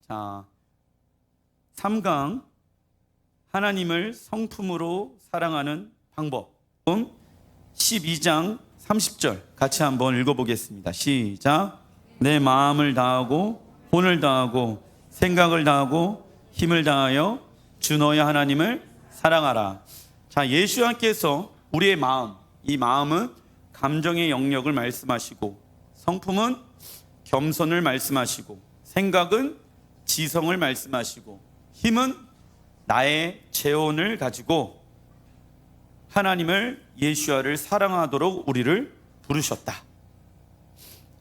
자, 3강 하나님을 성품으로 사랑하는 방법 12장 30절 같이 한번 읽어보겠습니다. 시작. 내 마음을 다하고 혼을 다하고 생각을 다하고 힘을 다하여 주 너의 하나님을 사랑하라. 자, 예수님께서 우리의 마음, 이 마음은 감정의 영역을 말씀하시고, 성품은 겸손을 말씀하시고, 생각은 지성을 말씀하시고, 힘은 나의 재혼을 가지고 하나님을, 예수와를 사랑하도록 우리를 부르셨다.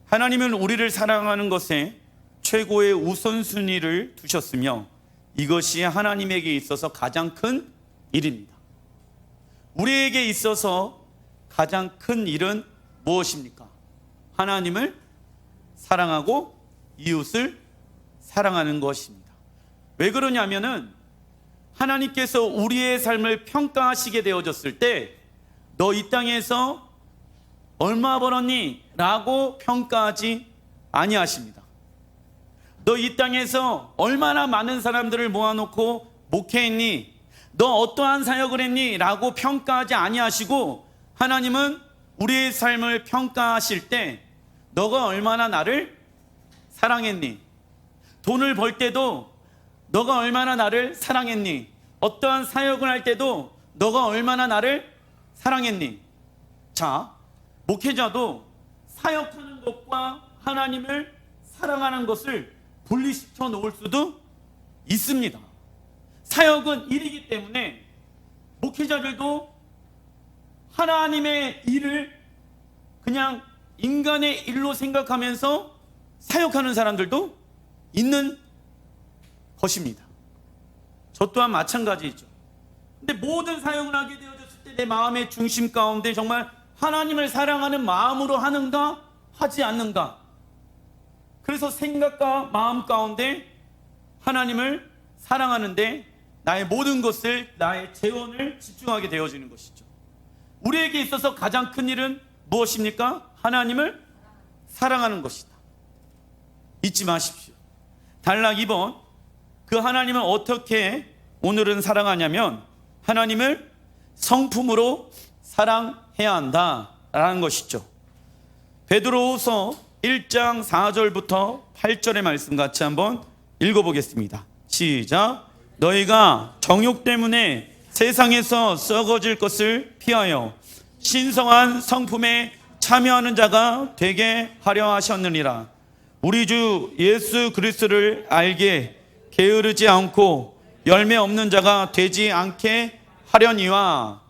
하나님은 우리를 사랑하는 것에 최고의 우선순위를 두셨으며 이것이 하나님에게 있어서 가장 큰 일입니다. 우리에게 있어서 가장 큰 일은 무엇입니까? 하나님을 사랑하고 이웃을 사랑하는 것입니다. 왜 그러냐면은 하나님께서 우리의 삶을 평가하시게 되어졌을 때 너 이 땅에서 얼마 벌었니? 라고 평가하지 아니하십니다. 너 이 땅에서 얼마나 많은 사람들을 모아놓고 목회했니? 너 어떠한 사역을 했니? 라고 평가하지 아니하시고, 하나님은 우리의 삶을 평가하실 때 너가 얼마나 나를 사랑했니? 돈을 벌 때도 너가 얼마나 나를 사랑했니? 어떠한 사역을 할 때도 너가 얼마나 나를 사랑했니? 자, 목회자도 사역하는 것과 하나님을 사랑하는 것을 분리시켜 놓을 수도 있습니다. 사역은 일이기 때문에 목회자들도 하나님의 일을 그냥 인간의 일로 생각하면서 사역하는 사람들도 있는 것입니다. 저 또한 마찬가지죠. 근데 모든 사역을 하게 되어졌을 때 내 마음의 중심 가운데 정말 하나님을 사랑하는 마음으로 하는가 하지 않는가, 그래서 생각과 마음 가운데 하나님을 사랑하는데 나의 모든 것을, 나의 재원을 집중하게 되어지는 것이죠. 우리에게 있어서 가장 큰 일은 무엇입니까? 하나님을 사랑하는 것이다. 잊지 마십시오. 단락 2번, 그 하나님을 어떻게 오늘은 사랑하냐면 하나님을 성품으로 사랑해야 한다라는 것이죠. 베드로후서 1장 4절부터 8절의 말씀 같이 한번 읽어보겠습니다. 시작. 너희가 정욕 때문에 세상에서 썩어질 것을 피하여 신성한 성품에 참여하는 자가 되게 하려 하셨느니라. 우리 주 예수 그리스도를 알게 게으르지 않고 열매 없는 자가 되지 않게 하려니와.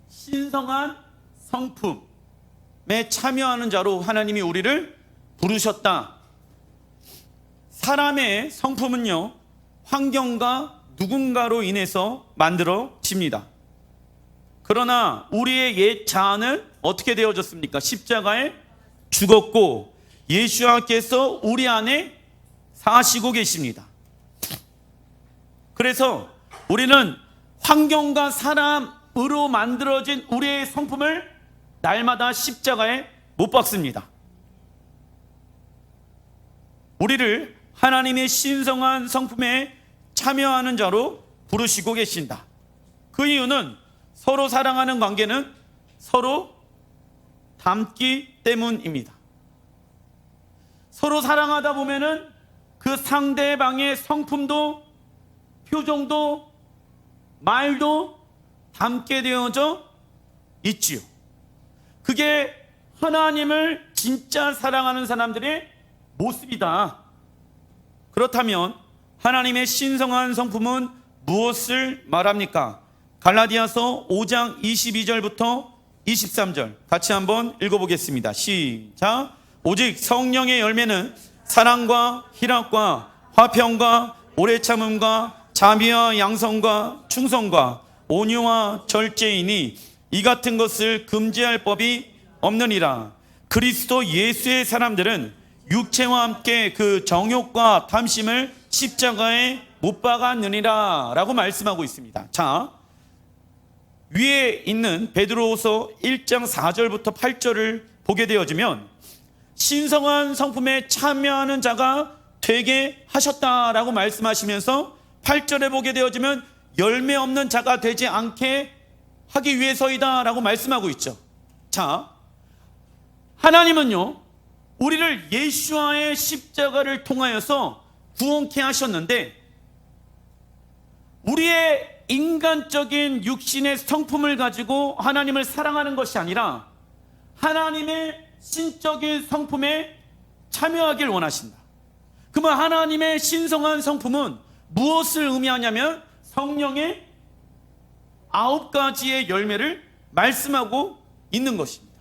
신성한 성품에 참여하는 자로 하나님이 우리를 부르셨다. 사람의 성품은요, 환경과 누군가로 인해서 만들어집니다. 그러나 우리의 옛 자아는 어떻게 되어졌습니까? 십자가에 죽었고 예수님께서 우리 안에 사시고 계십니다. 그래서 우리는 환경과 사람으로 만들어진 우리의 성품을 날마다 십자가에 못 박습니다. 우리를 하나님의 신성한 성품에 참여하는 자로 부르시고 계신다. 그 이유는 서로 사랑하는 관계는 서로 닮기 때문입니다. 서로 사랑하다 보면은 그 상대방의 성품도 표정도 말도 닮게 되어져 있지요. 그게 하나님을 진짜 사랑하는 사람들의 모습이다. 그렇다면 하나님의 신성한 성품은 무엇을 말합니까? 갈라디아서 5장 22절부터 23절 같이 한번 읽어보겠습니다. 시작. 오직 성령의 열매는 사랑과 희락과 화평과 오래 참음과 자비와 양성과 충성과 온유와 절제이니 이 같은 것을 금지할 법이 없느니라. 그리스도 예수의 사람들은 육체와 함께 그 정욕과 탐심을 십자가에 못 박았느니라 라고 말씀하고 있습니다. 자, 위에 있는 베드로후서 1장 4절부터 8절을 보게 되어지면 신성한 성품에 참여하는 자가 되게 하셨다라고 말씀하시면서 8절에 보게 되어지면 열매 없는 자가 되지 않게 하기 위해서이다 라고 말씀하고 있죠. 자, 하나님은요 우리를 예수와의 십자가를 통하여서 구원케 하셨는데, 우리의 인간적인 육신의 성품을 가지고 하나님을 사랑하는 것이 아니라 하나님의 신적인 성품에 참여하길 원하신다. 그러면 하나님의 신성한 성품은 무엇을 의미하냐면 성령의 9가지의 열매를 말씀하고 있는 것입니다.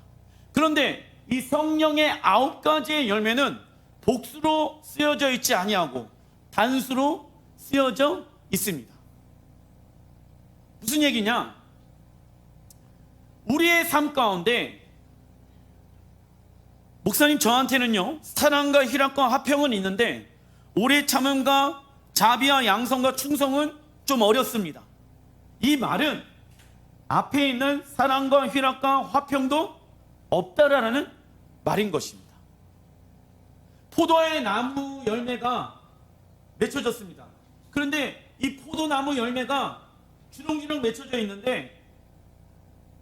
그런데 이 성령의 9가지의 열매는 복수로 쓰여져 있지 아니하고 단수로 쓰여져 있습니다. 무슨 얘기냐? 우리의 삶 가운데 목사님 저한테는요 사랑과 희락과 화평은 있는데 오래 참음과 자비와 양성과 충성은 좀 어렵습니다. 이 말은 앞에 있는 사랑과 희락과 화평도 없다라는 말인 것입니다. 포도의 나무 열매가 맺혀졌습니다. 그런데 이 포도나무 열매가 주렁주렁 맺혀져 있는데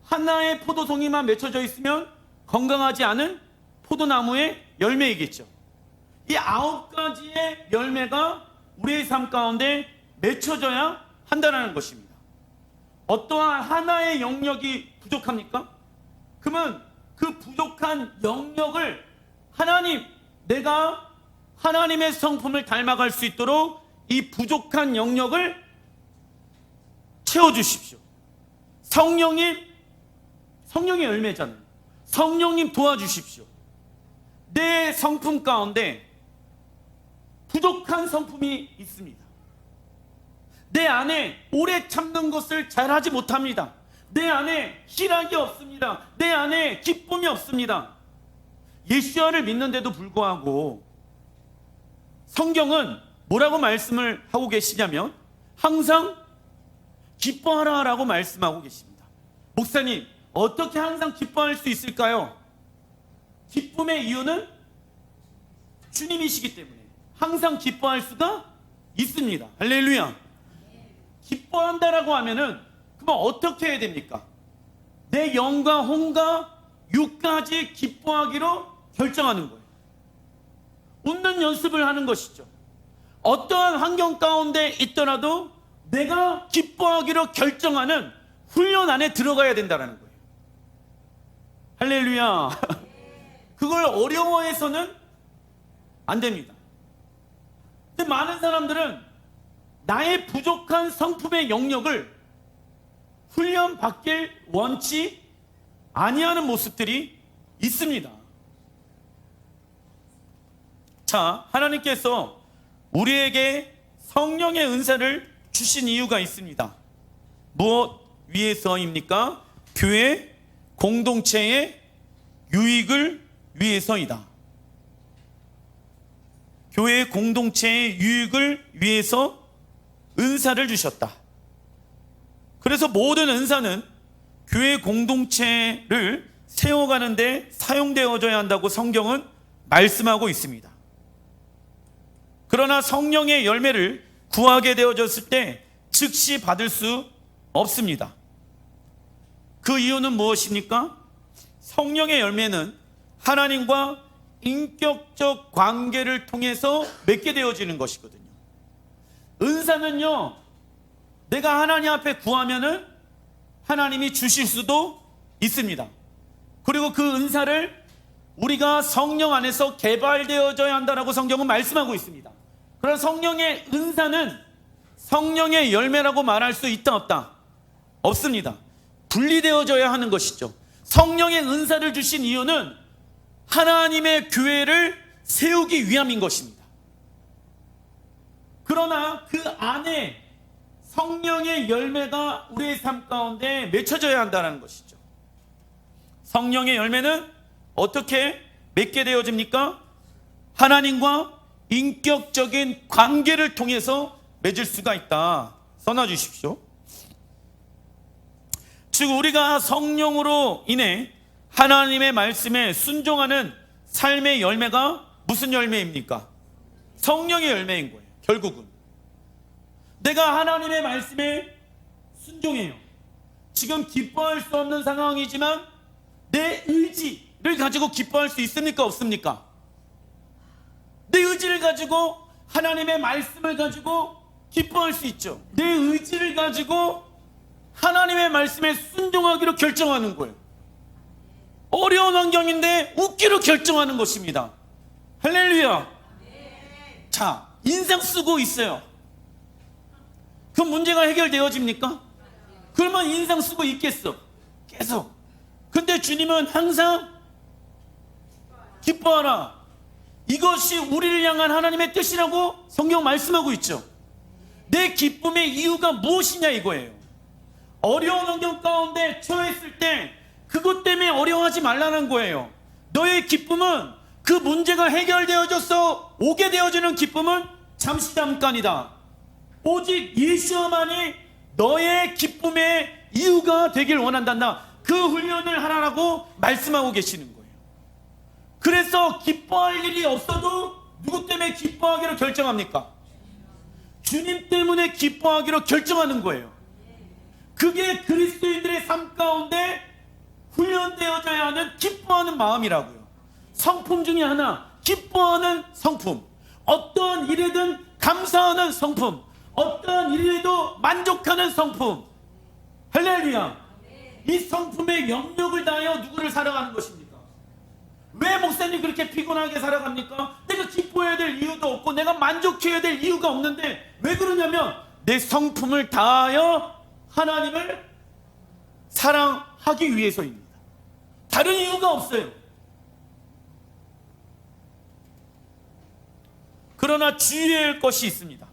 하나의 포도송이만 맺혀져 있으면 건강하지 않은 포도나무의 열매이겠죠. 이 9가지의 열매가 우리의 삶 가운데 맺혀져야 한다는 것입니다. 어떠한 하나의 영역이 부족합니까? 그러면 그 부족한 영역을 하나님, 내가 하나님의 성품을 닮아갈 수 있도록 이 부족한 영역을 채워주십시오. 성령의 열매잖아요. 성령님 도와주십시오. 내 성품 가운데 부족한 성품이 있습니다. 내 안에 오래 참는 것을 잘하지 못합니다. 내 안에 희락이 없습니다. 내 안에 기쁨이 없습니다. 예수와를 믿는데도 불구하고 성경은 뭐라고 말씀을 하고 계시냐면 항상 기뻐하라 라고 말씀하고 계십니다. 목사님, 어떻게 항상 기뻐할 수 있을까요? 기쁨의 이유는 주님이시기 때문에 항상 기뻐할 수가 있습니다. 할렐루야. 기뻐한다라고 하면은 그럼 어떻게 해야 됩니까? 내 영과 혼과 육까지 기뻐하기로 결정하는 거예요. 웃는 연습을 하는 것이죠. 어떠한 환경 가운데 있더라도 내가 기뻐하기로 결정하는 훈련 안에 들어가야 된다는 거예요. 할렐루야. 그걸 어려워해서는 안 됩니다. 근데 많은 사람들은 나의 부족한 성품의 영역을 훈련받길 원치 아니하는 모습들이 있습니다. 자, 하나님께서 우리에게 성령의 은사를 주신 이유가 있습니다. 무엇 위해서입니까? 교회 공동체의 유익을 위해서이다. 교회 공동체의 유익을 위해서 은사를 주셨다. 그래서 모든 은사는 교회 공동체를 세워가는 데 사용되어져야 한다고 성경은 말씀하고 있습니다. 그러나 성령의 열매를 구하게 되어졌을 때 즉시 받을 수 없습니다. 그 이유는 무엇입니까? 성령의 열매는 하나님과 인격적 관계를 통해서 맺게 되어지는 것이거든요. 은사는요, 내가 하나님 앞에 구하면은 하나님이 주실 수도 있습니다. 그리고 그 은사를 우리가 성령 안에서 개발되어져야 한다라고 성경은 말씀하고 있습니다. 그런 성령의 은사는 성령의 열매라고 말할 수 있다 없다? 없습니다. 분리되어져야 하는 것이죠. 성령의 은사를 주신 이유는 하나님의 교회를 세우기 위함인 것입니다. 그러나 그 안에 성령의 열매가 우리의 삶 가운데 맺혀져야 한다는 것이죠. 성령의 열매는 어떻게 맺게 되어집니까? 하나님과 인격적인 관계를 통해서 맺을 수가 있다. 써놔주십시오. 즉 우리가 성령으로 인해 하나님의 말씀에 순종하는 삶의 열매가 무슨 열매입니까? 성령의 열매인 거예요. 결국은 내가 하나님의 말씀에 순종해요. 지금 기뻐할 수 없는 상황이지만 내 의지를 가지고 기뻐할 수 있습니까? 없습니까? 내 의지를 가지고 하나님의 말씀을 가지고 기뻐할 수 있죠. 내 의지를 가지고 하나님의 말씀에 순종하기로 결정하는 거예요. 어려운 환경인데 웃기로 결정하는 것입니다. 할렐루야. 자, 인상 쓰고 있어요. 그 문제가 해결되어집니까? 그러면 인상 쓰고 있겠어. 계속. 근데 주님은 항상 기뻐하라. 이것이 우리를 향한 하나님의 뜻이라고 성경 말씀하고 있죠. 내 기쁨의 이유가 무엇이냐 이거예요. 어려운 환경 가운데 처했을 때 그것 때문에 어려워하지 말라는 거예요. 너의 기쁨은 그 문제가 해결되어져서 오게 되어지는 기쁨은 잠시 잠깐이다. 오직 예수만이 너의 기쁨의 이유가 되길 원한단다. 그 훈련을 하라고 말씀하고 계시는 거예요. 그래서 기뻐할 일이 없어도 누구 때문에 기뻐하기로 결정합니까? 주님 때문에 기뻐하기로 결정하는 거예요. 그게 그리스도인들의 삶 가운데 훈련되어져야 하는 기뻐하는 마음이라고요. 성품 중에 하나, 기뻐하는 성품. 어떠한 일에든 감사하는 성품. 어떠한 일에도 만족하는 성품. 할렐루야. 이 성품의 영역을 다하여 누구를 살아가는 것입니까? 왜 목사님 그렇게 피곤하게 살아갑니까? 내가 기뻐해야 될 이유도 없고 내가 만족해야 될 이유가 없는데 왜 그러냐면 내 성품을 다하여 하나님을 사랑하기 위해서입니다. 다른 이유가 없어요. 그러나 주의해야 할 것이 있습니다.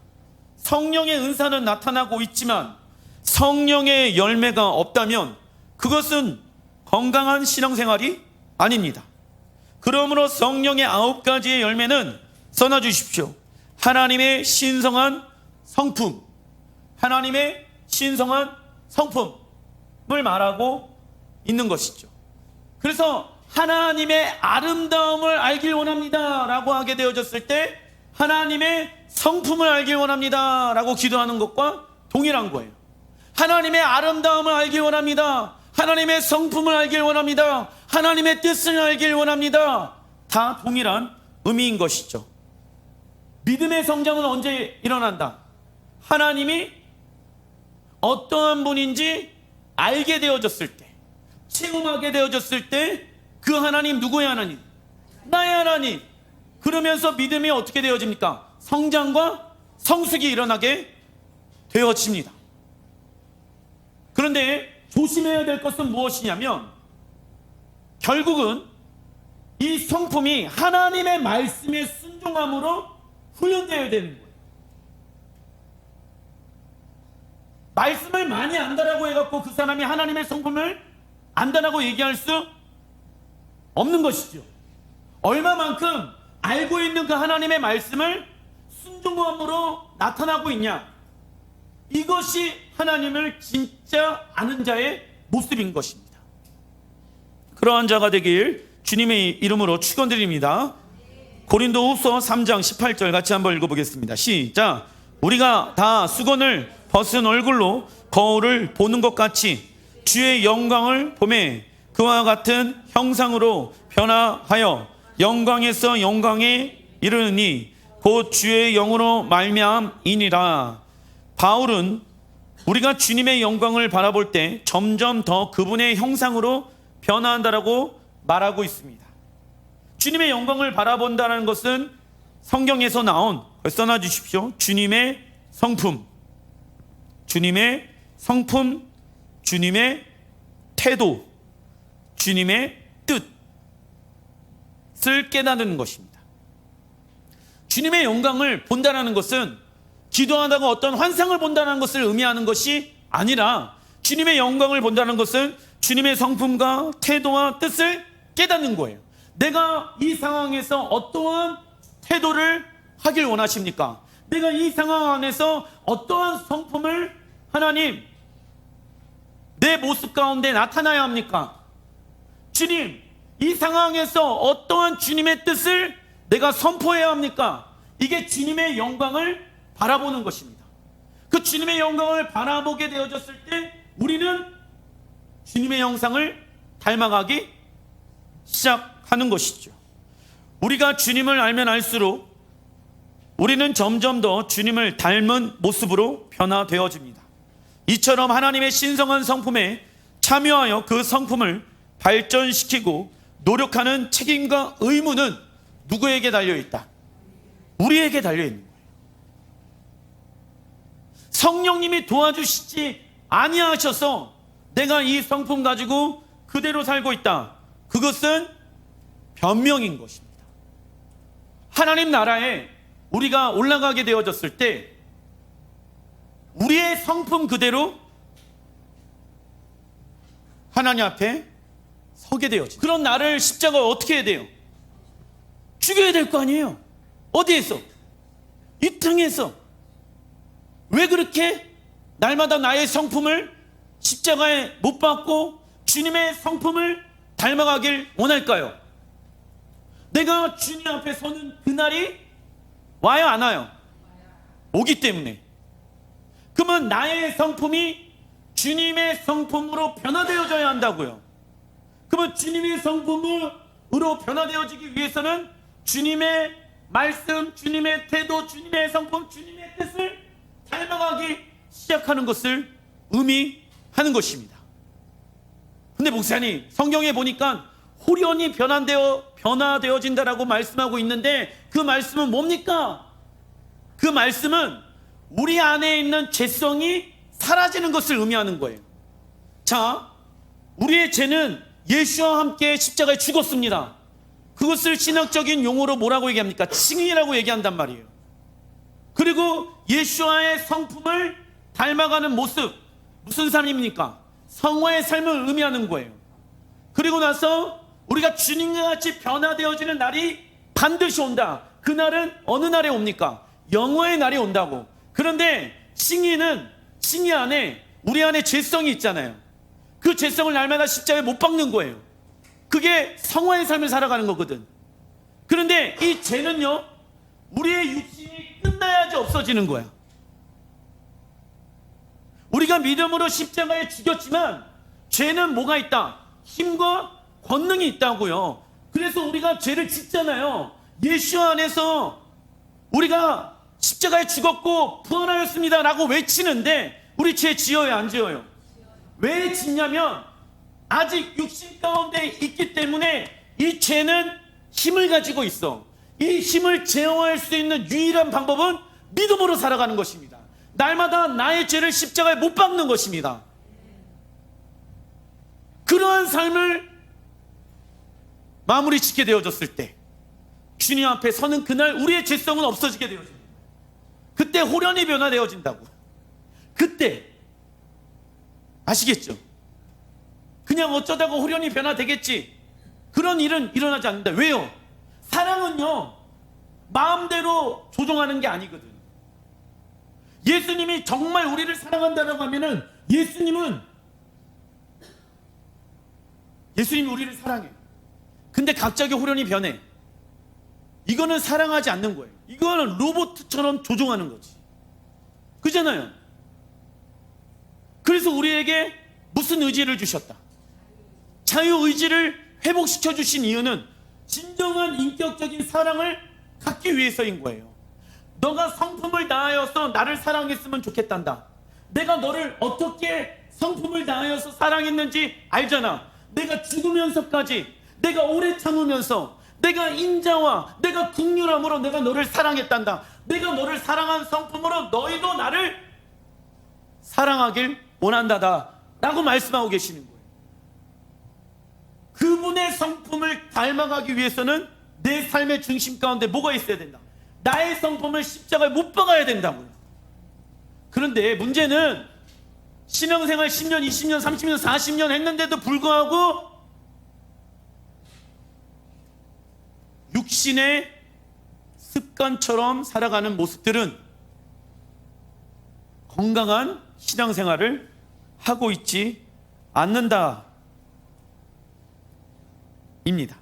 성령의 은사는 나타나고 있지만 성령의 열매가 없다면 그것은 건강한 신앙생활이 아닙니다. 그러므로 성령의 9가지의 열매는 써놔주십시오. 하나님의 신성한 성품, 하나님의 신성한 성품을 말하고 있는 것이죠. 그래서 하나님의 아름다움을 알길 원합니다 라고 하게 되어졌을 때 하나님의 성품을 알길 원합니다 라고 기도하는 것과 동일한 거예요. 하나님의 아름다움을 알길 원합니다. 하나님의 성품을 알길 원합니다. 하나님의 뜻을 알길 원합니다. 다 동일한 의미인 것이죠. 믿음의 성장은 언제 일어난다? 하나님이 어떠한 분인지 알게 되어졌을 때, 체험하게 되어졌을 때 그 하나님 누구의 하나님? 나의 하나님. 그러면서 믿음이 어떻게 되어집니까? 성장과 성숙이 일어나게 되어집니다. 그런데 조심해야 될 것은 무엇이냐면 결국은 이 성품이 하나님의 말씀에 순종함으로 훈련되어야 되는 거예요. 말씀을 많이 안다라고 해갖고 그 사람이 하나님의 성품을 안다라고 얘기할 수 없는 것이죠. 얼마만큼 알고 있는 그 하나님의 말씀을 순종함으로 나타나고 있냐, 이것이 하나님을 진짜 아는 자의 모습인 것입니다. 그러한 자가 되길 주님의 이름으로 축원드립니다. 고린도후서 3장 18절 같이 한번 읽어보겠습니다. 시작. 우리가 다 수건을 벗은 얼굴로 거울을 보는 것 같이 주의 영광을 보매 그와 같은 형상으로 변화하여 영광에서 영광에 이르니 곧 주의 영으로 말미암이니라. 바울은 우리가 주님의 영광을 바라볼 때 점점 더 그분의 형상으로 변화한다라고 말하고 있습니다. 주님의 영광을 바라본다는 것은 성경에서 나온, 써놔 주십시오. 주님의 성품, 주님의 성품, 주님의 태도, 주님의 뜻을 깨닫는 것입니다. 주님의 영광을 본다는 것은 기도하다가 어떤 환상을 본다는 것을 의미하는 것이 아니라 주님의 영광을 본다는 것은 주님의 성품과 태도와 뜻을 깨닫는 거예요. 내가 이 상황에서 어떠한 태도를 하길 원하십니까? 내가 이 상황 안에서 어떠한 성품을 하나님 내 모습 가운데 나타나야 합니까? 주님, 이 상황에서 어떠한 주님의 뜻을 내가 선포해야 합니까? 이게 주님의 영광을 바라보는 것입니다. 그 주님의 영광을 바라보게 되어졌을 때 우리는 주님의 형상을 닮아가기 시작하는 것이죠. 우리가 주님을 알면 알수록 우리는 점점 더 주님을 닮은 모습으로 변화되어집니다. 이처럼 하나님의 신성한 성품에 참여하여 그 성품을 발전시키고 노력하는 책임과 의무는 누구에게 달려있다? 우리에게 달려있는 거예요. 성령님이 도와주시지 아니하셔서 내가 이 성품 가지고 그대로 살고 있다. 그것은 변명인 것입니다. 하나님 나라에 우리가 올라가게 되어졌을 때 우리의 성품 그대로 하나님 앞에 서게 되어집니다. 그런 나를 십자가에 어떻게 해야 돼요? 죽여야 될 거 아니에요. 어디에서? 이 땅에서. 왜 그렇게 날마다 나의 성품을 십자가에 못 박고 주님의 성품을 닮아가길 원할까요? 내가 주님 앞에 서는 그날이 와요, 안 와요? 오기 때문에. 그러면 나의 성품이 주님의 성품으로 변화되어져야 한다고요. 그러면 주님의 성품으로 변화되어지기 위해서는 주님의 말씀, 주님의 태도, 주님의 성품, 주님의 뜻을 닮아가기 시작하는 것을 의미하는 것입니다. 근데 목사님, 성경에 보니까 호련히 변화되어진다라고 말씀하고 있는데 그 말씀은 뭡니까? 그 말씀은 우리 안에 있는 죄성이 사라지는 것을 의미하는 거예요. 자, 우리의 죄는 예수와 함께 십자가에 죽었습니다. 그것을 신학적인 용어로 뭐라고 얘기합니까? 칭의라고 얘기한단 말이에요. 그리고 예수와의 성품을 닮아가는 모습, 무슨 삶입니까? 성화의 삶을 의미하는 거예요. 그리고 나서 우리가 주님과 같이 변화되어지는 날이 반드시 온다. 그날은 어느 날에 옵니까? 영화의 날이 온다고. 그런데 칭의 안에 우리 안에 죄성이 있잖아요. 그 죄성을 날마다 십자가에 못 박는 거예요. 그게 성화의 삶을 살아가는 거거든. 그런데 이 죄는요, 우리의 육신이 끝나야지 없어지는 거야. 우리가 믿음으로 십자가에 죽였지만 죄는 뭐가 있다? 힘과 권능이 있다고요. 그래서 우리가 죄를 짓잖아요. 예수 안에서 우리가 십자가에 죽었고 부활하였습니다 라고 외치는데 우리 죄 지어요, 안 지어요? 왜 짓냐면 아직 육신 가운데 있기 때문에 이 죄는 힘을 가지고 있어. 이 힘을 제어할 수 있는 유일한 방법은 믿음으로 살아가는 것입니다. 날마다 나의 죄를 십자가에 못 박는 것입니다. 그러한 삶을 마무리 짓게 되어졌을 때 주님 앞에 서는 그날 우리의 죄성은 없어지게 되어집니다. 그때 호련히 변화되어진다고. 그때 아시겠죠? 그냥 어쩌다가 호련히 변화되겠지, 그런 일은 일어나지 않는다. 왜요? 사랑은요 마음대로 조종하는 게 아니거든. 예수님이 정말 우리를 사랑한다고 하면은 예수님이 우리를 사랑해. 근데 갑자기 호련히 변해. 이거는 사랑하지 않는 거예요. 이거는 로봇처럼 조종하는 거지. 그잖아요. 그래서 우리에게 무슨 의지를 주셨다? 자유의지를 회복시켜 주신 이유는 진정한 인격적인 사랑을 갖기 위해서인 거예요. 너가 성품을 다하여서 나를 사랑했으면 좋겠단다. 내가 너를 어떻게 성품을 다하여서 사랑했는지 알잖아. 내가 죽으면서까지, 내가 오래 참으면서, 내가 인자와 내가 긍휼함으로 내가 너를 사랑했단다. 내가 너를 사랑한 성품으로 너희도 나를 사랑하길 원한다다 라고 말씀하고 계시는 거예요. 그분의 성품을 닮아가기 위해서는 내 삶의 중심 가운데 뭐가 있어야 된다? 나의 성품을 십자가에 못 박아야 된다고요. 그런데 문제는 신앙생활 10년, 20년, 30년, 40년 했는데도 불구하고 육신의 습관처럼 살아가는 모습들은 건강한 신앙생활을 하고 있지 않는다 입니다.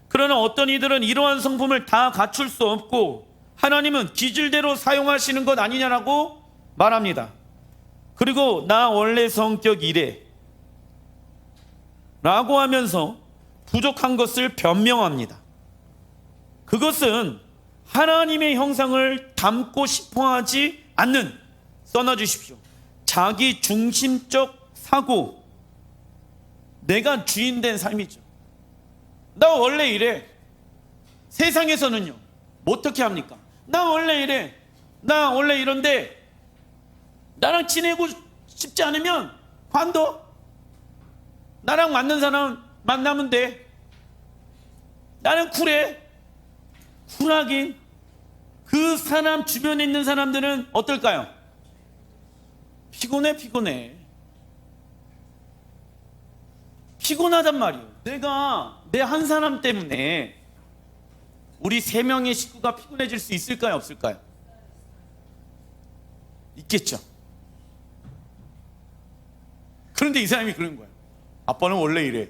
그러나 어떤 이들은 이러한 성품을 다 갖출 수 없고 하나님은 기질대로 사용하시는 것 아니냐라고 말합니다. 그리고 나 원래 성격 이래 라고 하면서 부족한 것을 변명합니다. 그것은 하나님의 형상을 담고 싶어 하지 않는, 써놔주십시오, 자기 중심적 사고, 내가 주인 된 삶이죠. 나 원래 이래. 세상에서는요 어떻게 합니까? 나 원래 이래, 나 원래 이런데 나랑 지내고 싶지 않으면 관둬. 나랑 맞는 사람 만나면 돼. 나는 쿨해. 쿨하긴. 그 사람 주변에 있는 사람들은 어떨까요? 피곤해. 피곤하단 말이에요. 내가 내 한 사람 때문에 우리 3명의 식구가 피곤해질 수 있을까요, 없을까요? 있겠죠. 그런데 이 사람이 그런 거야. 아빠는 원래 이래.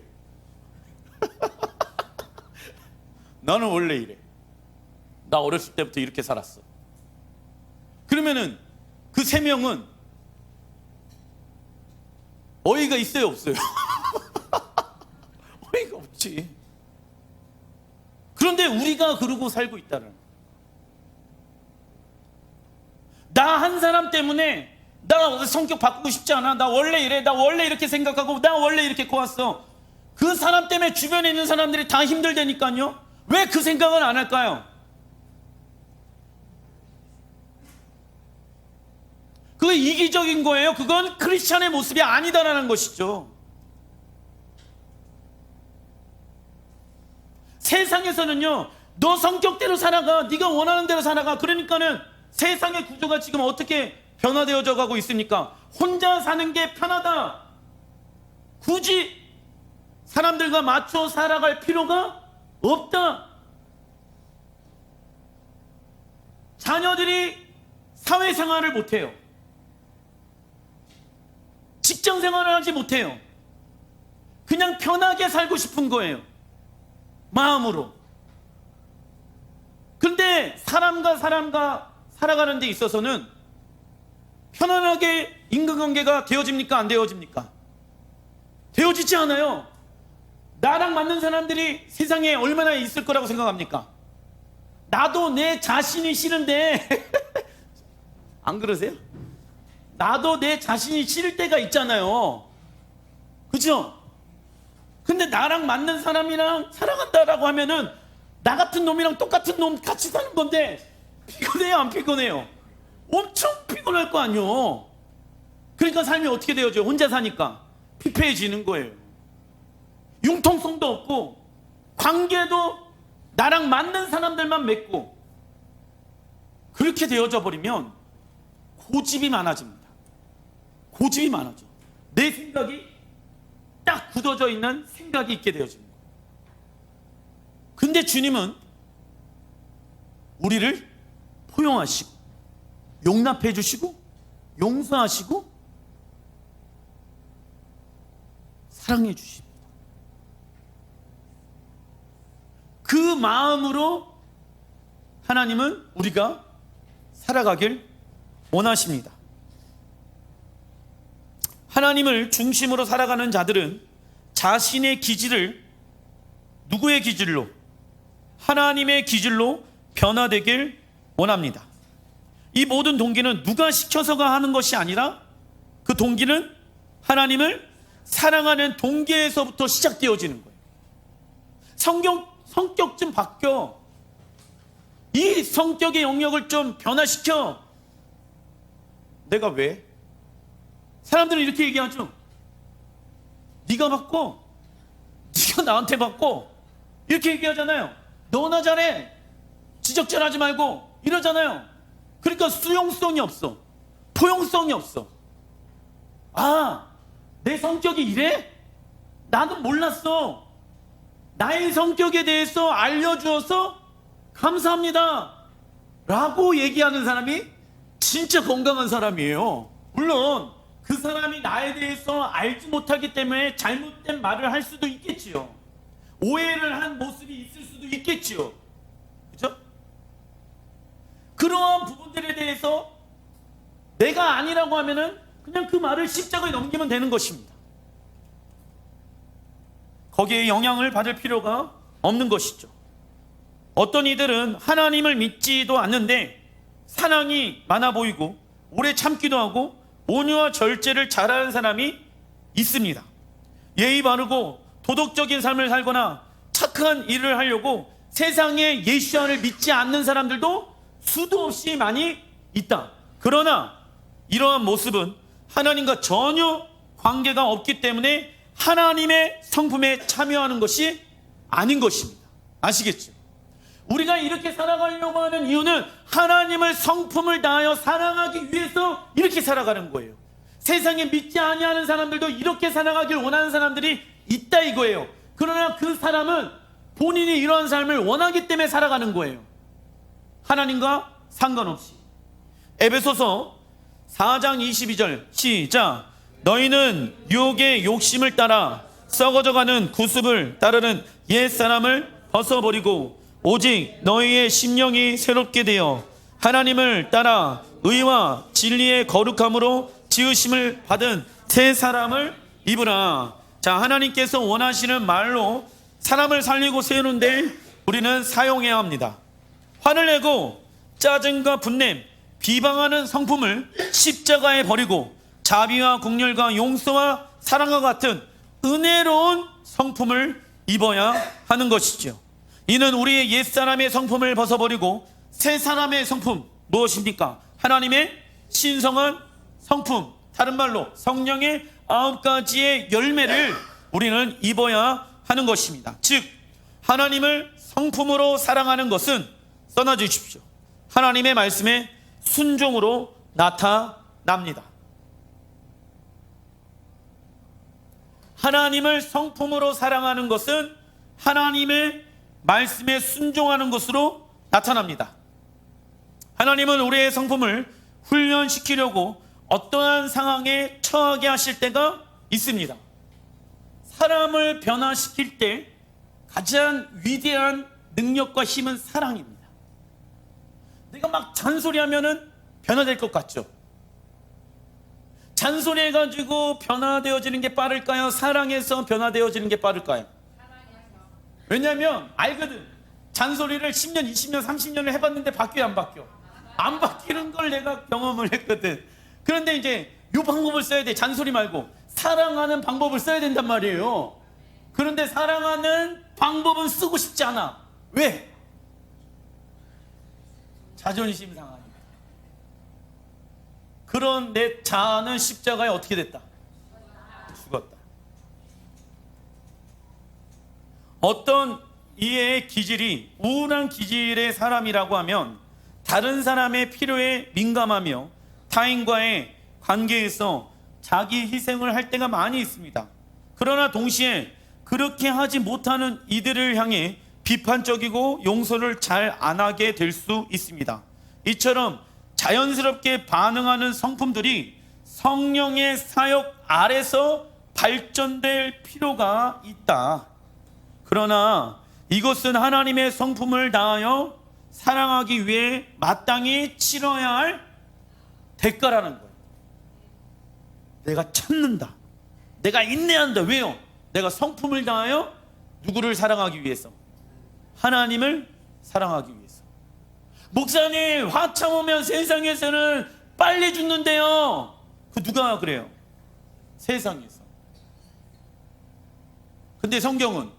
나는 원래 이래. 나 어렸을 때부터 이렇게 살았어. 그러면은 그 3명은 어이가 있어요, 없어요? 어이가 없지. 그런데 우리가 그러고 살고 있다는, 나 한 사람 때문에 나 성격 바꾸고 싶지 않아. 나 원래 이래. 나 원래 이렇게 생각하고 나 원래 이렇게 고왔어. 그 사람 때문에 주변에 있는 사람들이 다 힘들다니까요. 왜 그 생각을 안 할까요? 그거 이기적인 거예요. 그건 크리스찬의 모습이 아니다라는 것이죠. 세상에서는요 너 성격대로 살아가, 네가 원하는 대로 살아가. 그러니까는 세상의 구조가 지금 어떻게 변화되어져 가고 있습니까? 혼자 사는 게 편하다. 굳이 사람들과 맞춰 살아갈 필요가 없다. 자녀들이 사회생활을 못해요. 직장생활을 하지 못해요. 그냥 편하게 살고 싶은 거예요, 마음으로. 그런데 사람과 살아가는 데 있어서는 편안하게 인간관계가 되어집니까, 안 되어집니까? 되어지지 않아요. 나랑 맞는 사람들이 세상에 얼마나 있을 거라고 생각합니까? 나도 내 자신이 싫은데 안 그러세요? 나도 내 자신이 싫을 때가 있잖아요. 그죠? 근데 나랑 맞는 사람이랑 살아간다라고 하면은 나 같은 놈이랑 똑같은 놈 같이 사는 건데 피곤해요, 안 피곤해요? 엄청 피곤할 거 아니요. 그러니까 삶이 어떻게 되어져요? 혼자 사니까 피폐해지는 거예요. 융통성도 없고 관계도 나랑 맞는 사람들만 맺고, 그렇게 되어져 버리면 고집이 많아집니다. 고집이 많아져. 내 생각이 딱 굳어져 있는 생각이 있게 되어집니다. 근데 주님은 우리를 포용하시고 용납해 주시고 용서하시고 사랑해 주십니다. 그 마음으로 하나님은 우리가 살아가길 원하십니다. 하나님을 중심으로 살아가는 자들은 자신의 기질을 누구의 기질로? 하나님의 기질로 변화되길 원합니다. 이 모든 동기는 누가 시켜서가 하는 것이 아니라 그 동기는 하나님을 사랑하는 동기에서부터 시작되어지는 거예요. 성격 좀 바뀌어. 이 성격의 영역을 좀 변화시켜. 내가 왜? 사람들은 이렇게 얘기하죠. 네가 바꿔. 네가 나한테 바꿔. 이렇게 얘기하잖아요. 너나 잘해. 지적질하지 말고 이러잖아요. 그러니까 수용성이 없어. 포용성이 없어. 아, 내 성격이 이래? 나는 몰랐어. 나의 성격에 대해서 알려주어서 감사합니다 라고 얘기하는 사람이 진짜 건강한 사람이에요. 물론 그 사람이 나에 대해서 알지 못하기 때문에 잘못된 말을 할 수도 있겠지요. 오해를 한 모습이 있을 수도 있겠지요. 그렇죠? 그러한 부분들에 대해서 내가 아니라고 하면은 그냥 그 말을 십자가에 넘기면 되는 것입니다. 거기에 영향을 받을 필요가 없는 것이죠. 어떤 이들은 하나님을 믿지도 않는데 사랑이 많아 보이고 오래 참기도 하고 온유와 절제를 잘하는 사람이 있습니다. 예의 바르고 도덕적인 삶을 살거나 착한 일을 하려고 세상의 예수안을 믿지 않는 사람들도 수도 없이 많이 있다. 그러나 이러한 모습은 하나님과 전혀 관계가 없기 때문에 하나님의 성품에 참여하는 것이 아닌 것입니다. 아시겠죠? 우리가 이렇게 살아가려고 하는 이유는 하나님을 성품을 다하여 사랑하기 위해서 이렇게 살아가는 거예요. 세상에 믿지 아니하는 사람들도 이렇게 살아가길 원하는 사람들이 있다 이거예요. 그러나 그 사람은 본인이 이러한 삶을 원하기 때문에 살아가는 거예요. 하나님과 상관없이. 에베소서 4장 22절 시작. 너희는 유혹의 욕심을 따라 썩어져가는 구습을 따르는 옛사람을 벗어버리고 오직 너희의 심령이 새롭게 되어 하나님을 따라 의와 진리의 거룩함으로 지으심을 받은 새 사람을 입으라. 자, 하나님께서 원하시는 말로 사람을 살리고 세우는데 우리는 사용해야 합니다. 화를 내고 짜증과 분냄, 비방하는 성품을 십자가에 버리고 자비와 긍휼과 용서와 사랑과 같은 은혜로운 성품을 입어야 하는 것이죠. 이는 우리의 옛사람의 성품을 벗어버리고 새 사람의 성품, 무엇입니까? 하나님의 신성한 성품, 다른 말로 성령의 9가지의 열매를 우리는 입어야 하는 것입니다. 즉 하나님을 성품으로 사랑하는 것은 써놔 주십시오. 하나님의 말씀에 순종으로 나타납니다. 하나님을 성품으로 사랑하는 것은 하나님의 말씀에 순종하는 것으로 나타납니다. 하나님은 우리의 성품을 훈련시키려고 어떠한 상황에 처하게 하실 때가 있습니다. 사람을 변화시킬 때 가장 위대한 능력과 힘은 사랑입니다. 내가 막 잔소리하면은 변화될 것 같죠? 잔소리해가지고 변화되어지는 게 빠를까요? 사랑해서 변화되어지는 게 빠를까요? 왜냐하면 알거든. 잔소리를 10년, 20년, 30년을 해봤는데 바뀌어 안 바뀌어? 안 바뀌는 걸 내가 경험을 했거든. 그런데 이제 이 방법을 써야 돼. 잔소리 말고 사랑하는 방법을 써야 된단 말이에요. 그런데 사랑하는 방법은 쓰고 싶지 않아. 왜? 자존심 상하니까. 그런 내 자아는 십자가에 어떻게 됐다? 죽었다. 어떤 이의 기질이 우울한 기질의 사람이라고 하면 다른 사람의 필요에 민감하며 타인과의 관계에서 자기 희생을 할 때가 많이 있습니다. 그러나 동시에 그렇게 하지 못하는 이들을 향해 비판적이고 용서를 잘 안 하게 될 수 있습니다. 이처럼 자연스럽게 반응하는 성품들이 성령의 사역 아래서 발전될 필요가 있다. 그러나 이것은 하나님의 성품을 다하여 사랑하기 위해 마땅히 치러야 할 대가라는 거예요. 내가 참는다. 내가 인내한다. 왜요? 내가 성품을 다하여 누구를 사랑하기 위해서? 하나님을 사랑하기 위해서. 목사님, 화 참으면 세상에서는 빨리 죽는데요. 그 누가 그래요? 세상에서. 근데 성경은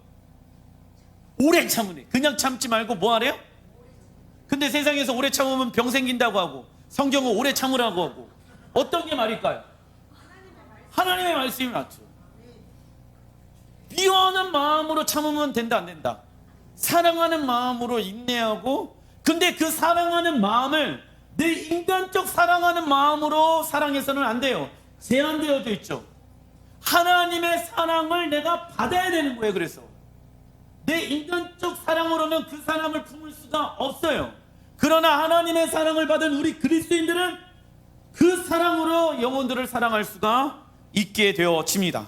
오래 참으래. 그냥 참지 말고 뭐 하래요? 근데 세상에서 오래 참으면 병 생긴다고 하고, 성경은 오래 참으라고 하고. 어떤 게 말일까요? 하나님의 말씀이 맞죠. 미워하는 마음으로 참으면 된다, 안 된다? 사랑하는 마음으로 인내하고, 근데 그 사랑하는 마음을 내 인간적 사랑하는 마음으로 사랑해서는 안 돼요. 제한되어져 있죠. 하나님의 사랑을 내가 받아야 되는 거예요. 그래서 내 인간적 사랑으로는 그 사람을 품을 수가 없어요. 그러나 하나님의 사랑을 받은 우리 그리스도인들은 그 사랑으로 영혼들을 사랑할 수가 있게 되어집니다.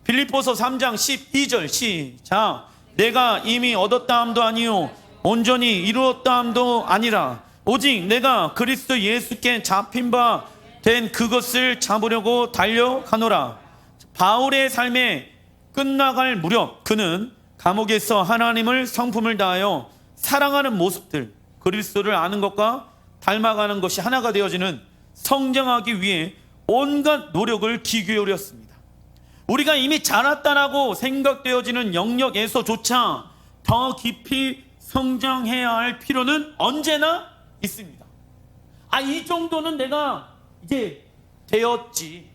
빌립보서 3장 12절 시작. 내가 이미 얻었다 함도 아니요 온전히 이루었다 함도 아니라 오직 내가 그리스도 예수께 잡힌 바 된 그것을 잡으려고 달려가노라. 바울의 삶에 끝나갈 무렵 그는 감옥에서 하나님을 성품을 다하여 사랑하는 모습들, 그리스도를 아는 것과 닮아가는 것이 하나가 되어지는 성장하기 위해 온갖 노력을 기울였습니다. 우리가 이미 자랐다라고 생각되어지는 영역에서조차 더 깊이 성장해야 할 필요는 언제나 있습니다. 이 정도는 내가 이제 되었지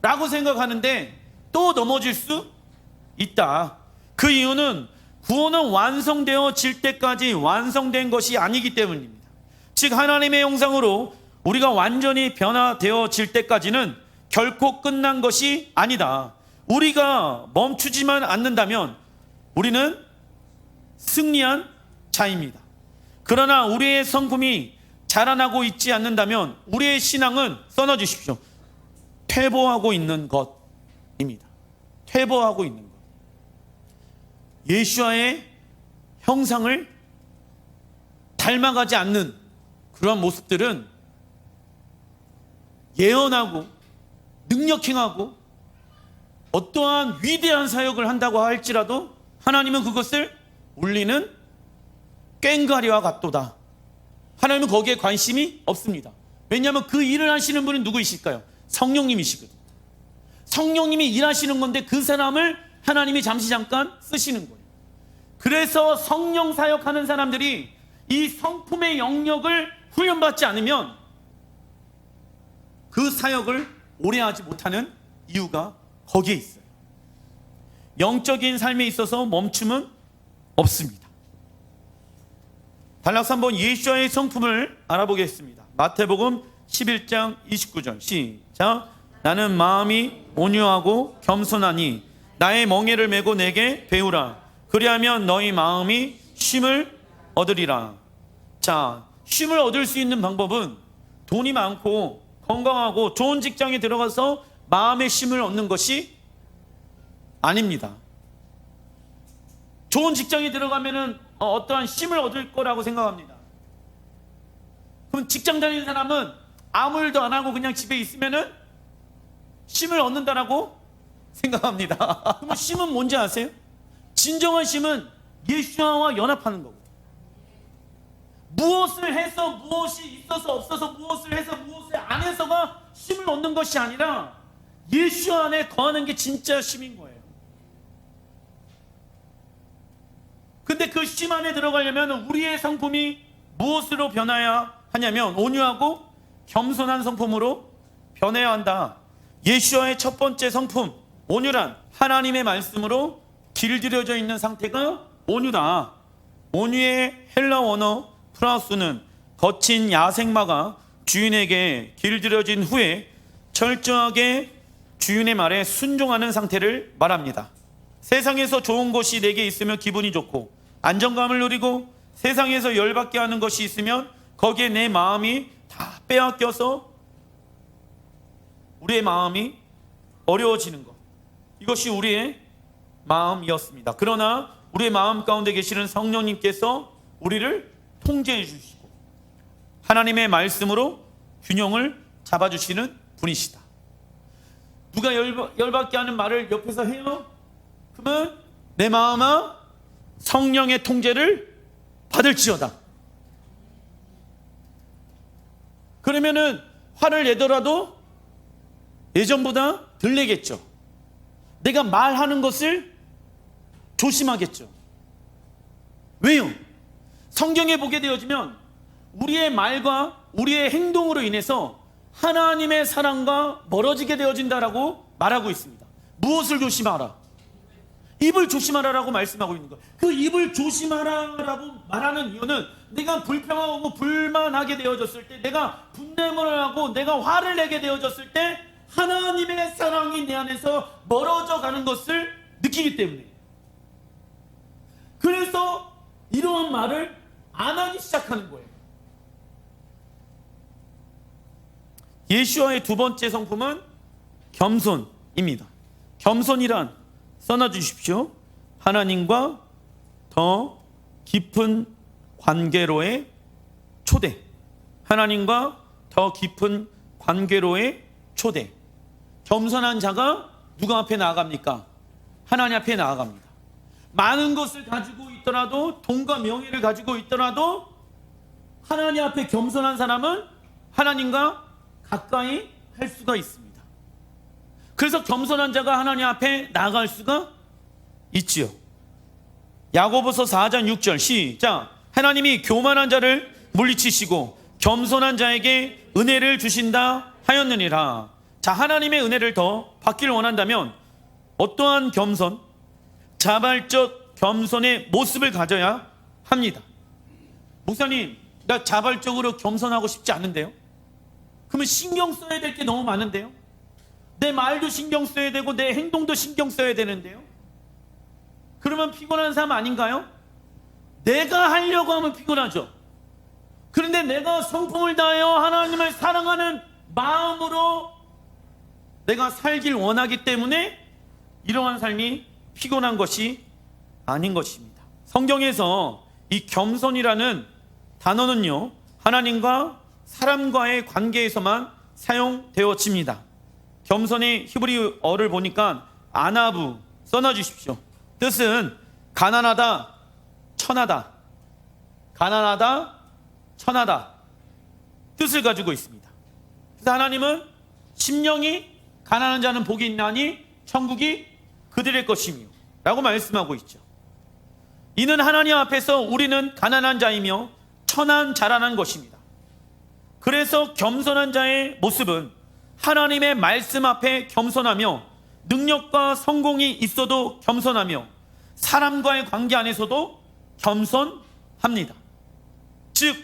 라고 생각하는데 또 넘어질 수 있다. 그 이유는 구원은 완성되어질 때까지 완성된 것이 아니기 때문입니다. 즉 하나님의 형상으로 우리가 완전히 변화되어질 때까지는 결코 끝난 것이 아니다. 우리가 멈추지만 않는다면 우리는 승리한 자입니다. 그러나 우리의 성품이 자라나고 있지 않는다면 우리의 신앙은 써놔주십시오. 퇴보하고 있는 것입니다. 퇴보하고 있는 것. 예수와의 형상을 닮아가지 않는 그러한 모습들은 예언하고 능력행하고 어떠한 위대한 사역을 한다고 할지라도 하나님은 그것을 울리는 꽹과리와 같도다. 하나님은 거기에 관심이 없습니다. 왜냐하면 그 일을 하시는 분은 누구이실까요? 성령님이시거든요. 성령님이 일하시는 건데 그 사람을 하나님이 잠시 잠깐 쓰시는 거예요. 그래서 성령 사역하는 사람들이 이 성품의 영역을 훈련받지 않으면 그 사역을 오래 하지 못하는 이유가 거기에 있어요. 영적인 삶에 있어서 멈춤은 없습니다. 단락서 한번 예수와의 성품을 알아보겠습니다. 마태복음 11장 29절 시작. 나는 마음이 온유하고 겸손하니 나의 멍에를 메고 내게 배우라. 그리하면 너희 마음이 쉼을 얻으리라. 자, 쉼을 얻을 수 있는 방법은 돈이 많고 건강하고 좋은 직장에 들어가서 마음의 쉼을 얻는 것이 아닙니다. 좋은 직장에 들어가면은 어떠한 쉼을 얻을 거라고 생각합니다. 그럼 직장 다니는 사람은 아무 일도 안 하고 그냥 집에 있으면은 쉼을 얻는다라고 생각합니다. 그럼 쉼은 뭔지 아세요? 진정한 쉼은 예수와 연합하는 거고, 무엇을 해서 무엇이 있어서 없어서 무엇을 해서 무엇을 안 해서가 쉼을 얻는 것이 아니라 예수 안에 거하는 게 진짜 쉼인 거예요. 근데 그 쉼 안에 들어가려면 우리의 성품이 무엇으로 변해야 하냐면 온유하고 겸손한 성품으로 변해야 한다. 예수와의 첫 번째 성품 온유란 하나님의 말씀으로 길들여져 있는 상태가 온유다. 온유의 헬라 원어 프라우스는 거친 야생마가 주인에게 길들여진 후에 철저하게 주인의 말에 순종하는 상태를 말합니다. 세상에서 좋은 것이 내게 있으면 기분이 좋고 안정감을 누리고 세상에서 열받게 하는 것이 있으면 거기에 내 마음이 다 빼앗겨서 우리의 마음이 어려워지는 것. 이것이 우리의 마음이었습니다. 그러나 우리의 마음 가운데 계시는 성령님께서 우리를 통제해 주시고 하나님의 말씀으로 균형을 잡아주시는 분이시다. 누가 열받게 하는 말을 옆에서 해요? 그러면 내 마음아 성령의 통제를 받을지어다. 그러면은 화를 내더라도 예전보다 덜 내겠죠. 내가 말하는 것을 조심하겠죠. 왜요? 성경에 보게 되어지면 우리의 말과 우리의 행동으로 인해서 하나님의 사랑과 멀어지게 되어진다라고 말하고 있습니다. 무엇을 조심하라? 입을 조심하라라고 말씀하고 있는 거예요. 그 입을 조심하라라고 말하는 이유는 내가 불평하고 불만하게 되어졌을 때, 내가 분냄을 하고 내가 화를 내게 되어졌을 때 하나님의 사랑이 내 안에서 멀어져 가는 것을 느끼기 때문에, 그래서 이러한 말을 안 하기 시작하는 거예요. 예수와의 두 번째 성품은 겸손입니다. 겸손이란 써놔 주십시오. 하나님과 더 깊은 관계로의 초대. 하나님과 더 깊은 관계로의 초대. 겸손한 자가 누가 앞에 나아갑니까? 하나님 앞에 나아갑니다. 많은 것을 가지고 있더라도, 돈과 명예를 가지고 있더라도 하나님 앞에 겸손한 사람은 하나님과 가까이 할 수가 있습니다. 그래서 겸손한 자가 하나님 앞에 나아갈 수가 있지요. 야고보서 4장 6절 시작. 하나님이 교만한 자를 물리치시고 겸손한 자에게 은혜를 주신다 하였느니라. 자, 하나님의 은혜를 더 받기를 원한다면 어떠한 겸손, 자발적 겸손의 모습을 가져야 합니다. 목사님, 나 자발적으로 겸손하고 싶지 않은데요? 그러면 신경 써야 될 게 너무 많은데요? 내 말도 신경 써야 되고 내 행동도 신경 써야 되는데요? 그러면 피곤한 사람 아닌가요? 내가 하려고 하면 피곤하죠. 그런데 내가 성품을 다하여 하나님을 사랑하는 마음으로 내가 살길 원하기 때문에 이러한 삶이 피곤한 것이 아닌 것입니다. 성경에서 이 겸손이라는 단어는요, 하나님과 사람과의 관계에서만 사용되어집니다. 겸손의 히브리어를 보니까 아나부 써놔주십시오. 뜻은 가난하다, 천하다. 가난하다, 천하다 뜻을 가지고 있습니다. 그래서 하나님은 심령이 가난한 자는 복이 있나니 천국이 그들의 것이며 라고 말씀하고 있죠. 이는 하나님 앞에서 우리는 가난한 자이며 천한 자라는 것입니다. 그래서 겸손한 자의 모습은 하나님의 말씀 앞에 겸손하며 능력과 성공이 있어도 겸손하며 사람과의 관계 안에서도 겸손합니다. 즉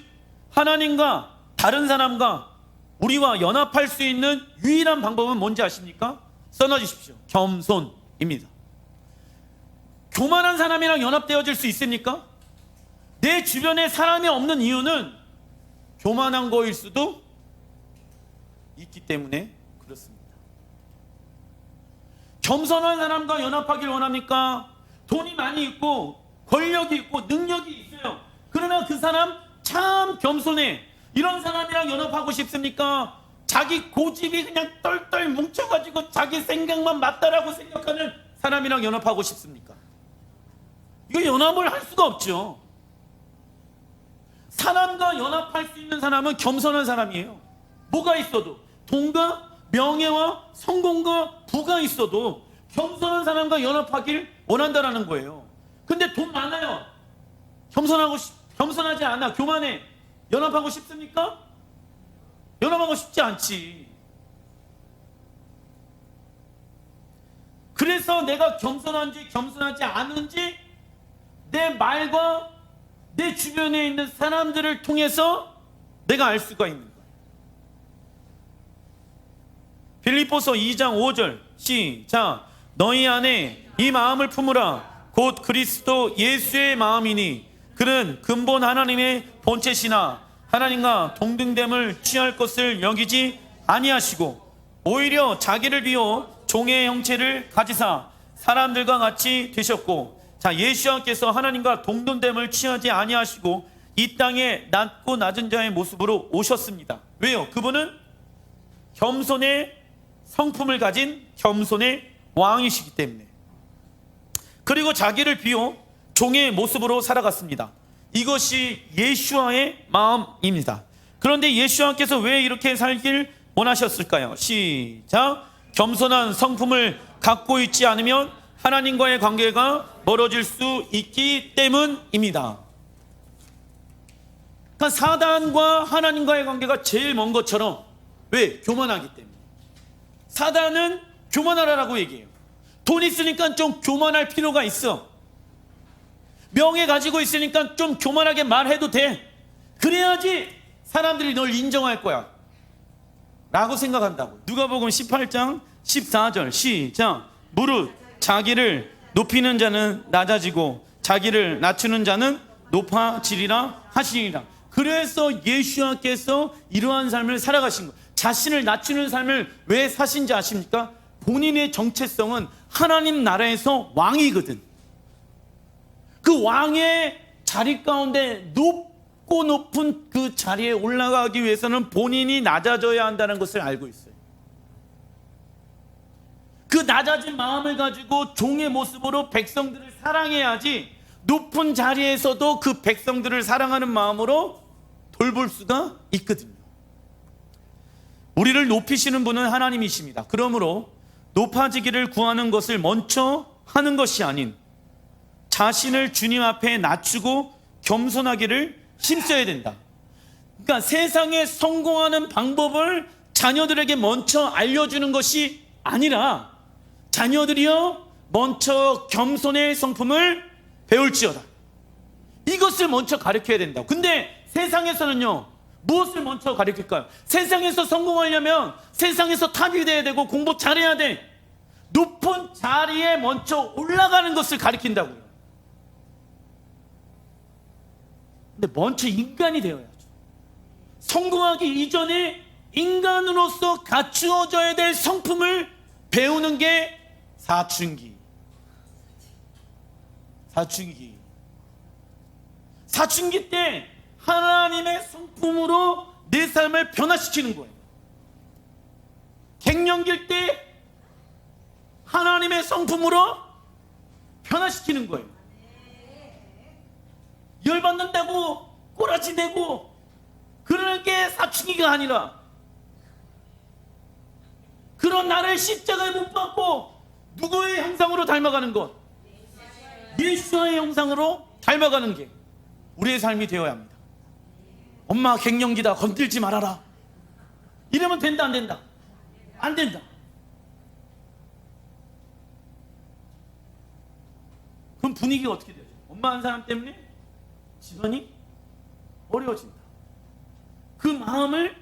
하나님과 다른 사람과 우리와 연합할 수 있는 유일한 방법은 뭔지 아십니까? 써놔주십시오. 겸손입니다. 교만한 사람이랑 연합되어질 수 있습니까? 내 주변에 사람이 없는 이유는 교만한 거일 수도 있기 때문에 그렇습니다. 겸손한 사람과 연합하길 원합니까? 돈이 많이 있고 권력이 있고 능력이 있어요. 그러나 그 사람 참 겸손해. 이런 사람이랑 연합하고 싶습니까? 자기 고집이 그냥 똘똘 뭉쳐가지고 자기 생각만 맞다라고 생각하는 사람이랑 연합하고 싶습니까? 이거 연합을 할 수가 없죠. 사람과 연합할 수 있는 사람은 겸손한 사람이에요. 뭐가 있어도, 돈과 명예와 성공과 부가 있어도 겸손한 사람과 연합하길 원한다라는 거예요. 근데 돈 많아요. 겸손하지 않아. 교만해. 연합하고 싶습니까? 연합하고 싶지 않지. 그래서 내가 겸손한지 겸손하지 않은지 내 말과 내 주변에 있는 사람들을 통해서 내가 알 수가 있는 거예요. 빌립보서 2장 5절 시작. 너희 안에 이 마음을 품으라. 곧 그리스도 예수의 마음이니 그는 근본 하나님의 본체시나 하나님과 동등됨을 취할 것을 여기지 아니하시고 오히려 자기를 비워 종의 형체를 가지사 사람들과 같이 되셨고, 자, 예수께서 하나님과 동등됨을 취하지 아니하시고 이 땅에 낮고 낮은 자의 모습으로 오셨습니다. 왜요? 그분은 겸손의 성품을 가진 겸손의 왕이시기 때문에. 그리고 자기를 비워 종의 모습으로 살아갔습니다. 이것이 예수와의 마음입니다. 그런데 예수께서 왜 이렇게 살길 원하셨을까요? 시작. 겸손한 성품을 갖고 있지 않으면 하나님과의 관계가 멀어질 수 있기 때문입니다. 그러니까 사단과 하나님과의 관계가 제일 먼 것처럼, 왜? 교만하기 때문에. 사단은 교만하라고 얘기해요. 돈 있으니까 좀 교만할 필요가 있어. 명예 가지고 있으니까 좀 교만하게 말해도 돼. 그래야지 사람들이 널 인정할 거야 라고 생각한다고. 누가복음 18장 14절 시작. 무릇 자기를 높이는 자는 낮아지고 자기를 낮추는 자는 높아지리라 하시니라. 그래서 예수께서 이러한 삶을 살아가신 거예요. 자신을 낮추는 삶을 왜 사신지 아십니까? 본인의 정체성은 하나님 나라에서 왕이거든. 그 왕의 자리 가운데 높고 높고 높은 그 자리에 올라가기 위해서는 본인이 낮아져야 한다는 것을 알고 있어요. 그 낮아진 마음을 가지고 종의 모습으로 백성들을 사랑해야지 높은 자리에서도 그 백성들을 사랑하는 마음으로 돌볼 수가 있거든요. 우리를 높이시는 분은 하나님이십니다. 그러므로 높아지기를 구하는 것을 먼저 하는 것이 아닌 자신을 주님 앞에 낮추고 겸손하기를 힘써야 된다. 그러니까 세상에 성공하는 방법을 자녀들에게 먼저 알려주는 것이 아니라 자녀들이여 먼저 겸손의 성품을 배울지어다. 이것을 먼저 가르쳐야 된다. 근데 세상에서는요, 무엇을 먼저 가르칠까요? 세상에서 성공하려면 세상에서 탑이 돼야 되고 공부 잘해야 돼. 높은 자리에 먼저 올라가는 것을 가르친다고요. 근데 먼저 인간이 되어야죠. 성공하기 이전에 인간으로서 갖추어져야 될 성품을 배우는 게 사춘기. 사춘기 때 하나님의 성품으로 내 삶을 변화시키는 거예요. 갱년기일 때 하나님의 성품으로 변화시키는 거예요. 열받는다고 꼬라지 내고 그러는 게 사춘기가 아니라 그런 나를 십자가에 못 박고 누구의 형상으로 닮아가는 것, 예수의 형상으로 닮아가는 게 우리의 삶이 되어야 합니다. 엄마 갱년기다 건들지 말아라 이러면 된다 안 된다? 안 된다. 그럼 분위기가 어떻게 되죠? 엄마 한 사람 때문에 집안이 어려워진다. 그 마음을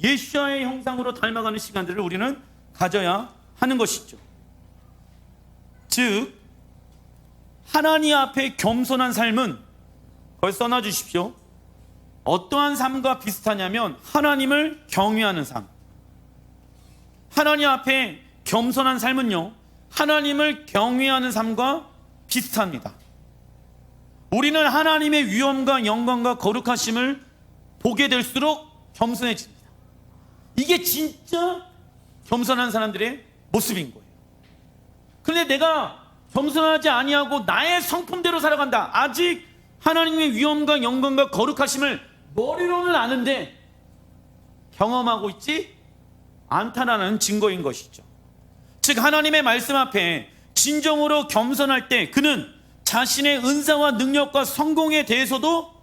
예수와의 형상으로 닮아가는 시간들을 우리는 가져야 하는 것이죠. 즉 하나님 앞에 겸손한 삶은, 거기 써놔주십시오. 어떠한 삶과 비슷하냐면 하나님을 경외하는 삶. 하나님 앞에 겸손한 삶은요, 하나님을 경외하는 삶과 비슷합니다. 우리는 하나님의 위엄과 영광과 거룩하심을 보게 될수록 겸손해집니다. 이게 진짜 겸손한 사람들의 모습인 거예요. 그런데 내가 겸손하지 아니하고 나의 성품대로 살아간다. 아직 하나님의 위엄과 영광과 거룩하심을 머리로는 아는데 경험하고 있지 않다라는 증거인 것이죠. 즉 하나님의 말씀 앞에 진정으로 겸손할 때 그는 자신의 은사와 능력과 성공에 대해서도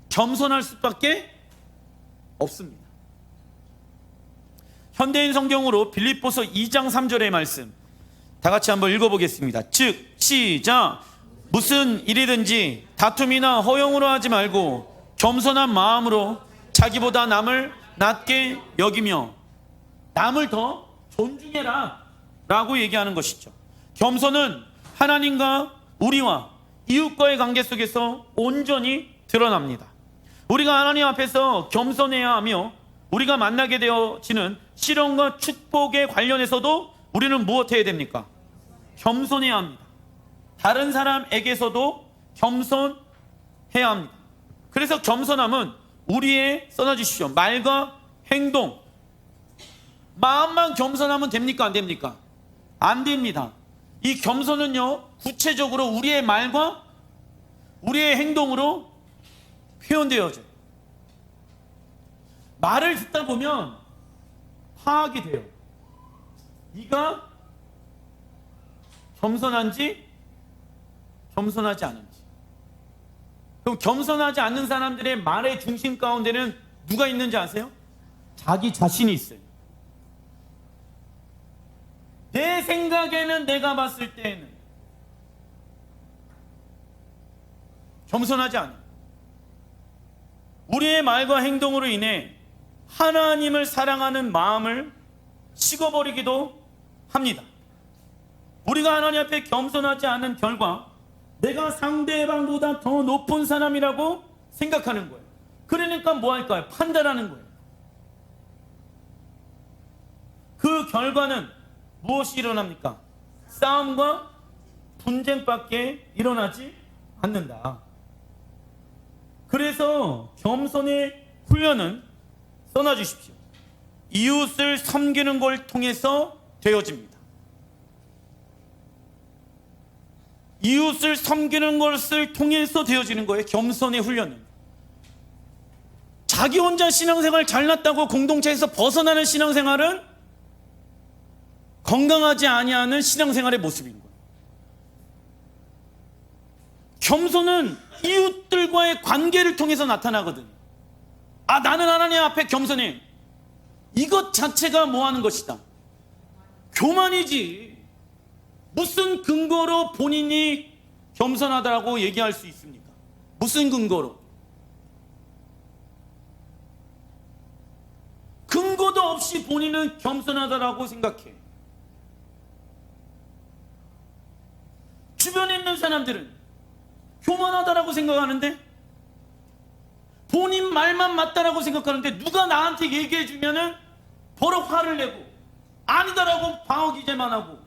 겸손할 수밖에 없습니다. 현대인 성경으로 빌립보서 2장 3절의 말씀 다 같이 한번 읽어보겠습니다. 즉 시작. 무슨 일이든지 다툼이나 허용으로 하지 말고 겸손한 마음으로 자기보다 남을 낮게 여기며 남을 더 존중해라 라고 얘기하는 것이죠. 겸손은 하나님과 우리와 이웃과의 관계 속에서 온전히 드러납니다. 우리가 하나님 앞에서 겸손해야 하며 우리가 만나게 되어지는 시련과 축복에 관련해서도 우리는 무엇해야 됩니까? 겸손해야 합니다. 다른 사람에게서도 겸손해야 합니다. 그래서 겸손함은 우리의, 써놔주십시오, 말과 행동. 마음만 겸손하면 됩니까? 안 됩니까? 안 됩니다. 이 겸손은요, 구체적으로 우리의 말과 우리의 행동으로 표현되어져요. 말을 듣다 보면 파악이 돼요. 네가 겸손한지 겸손하지 않은지. 그럼 겸손하지 않는 사람들의 말의 중심 가운데는 누가 있는지 아세요? 자기 자신이 있어요. 내 생각에는, 내가 봤을 때에는 겸손하지 않아요. 우리의 말과 행동으로 인해 하나님을 사랑하는 마음을 식어버리기도 합니다. 우리가 하나님 앞에 겸손하지 않은 결과 내가 상대방보다 더 높은 사람이라고 생각하는 거예요. 그러니까 뭐 할까요? 판단하는 거예요. 그 결과는 무엇이 일어납니까? 싸움과 분쟁밖에 일어나지 않는다. 그래서 겸손의 훈련은 써놔주십시오. 이웃을 섬기는 걸 통해서 되어집니다. 이웃을 섬기는 것을 통해서 되어지는 거예요. 겸손의 훈련은. 자기 혼자 신앙생활 잘났다고 공동체에서 벗어나는 신앙생활은 건강하지 아니하는 신앙생활의 모습인 거예요. 겸손은 이웃들과의 관계를 통해서 나타나거든요. 아, 나는 하나님 앞에 겸손해. 이것 자체가 뭐 하는 것이다? 교만이지. 무슨 근거로 본인이 겸손하다고 얘기할 수 있습니까? 무슨 근거로? 근거도 없이 본인은 겸손하다라고 생각해. 주변에 있는 사람들은 교만하다라고 생각하는데, 본인 말만 맞다라고 생각하는데, 누가 나한테 얘기해 주면은 버럭 화를 내고 아니다라고 방어 기제만 하고,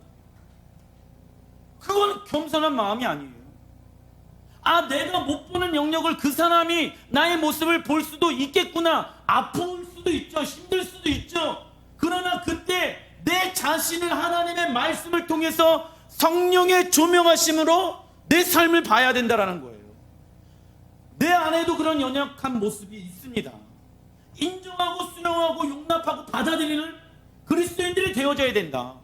그건 겸손한 마음이 아니에요. 아, 내가 못 보는 영역을 그 사람이 나의 모습을 볼 수도 있겠구나. 아플 수도 있죠. 힘들 수도 있죠. 그러나 그때 내 자신을 하나님의 말씀을 통해서 성령의 조명하심으로 내 삶을 봐야 된다라는 거예요. 내 안에도 그런 연약한 모습이 있습니다. 인정하고 수용하고 용납하고 받아들이는 그리스도인들이 되어져야 된다.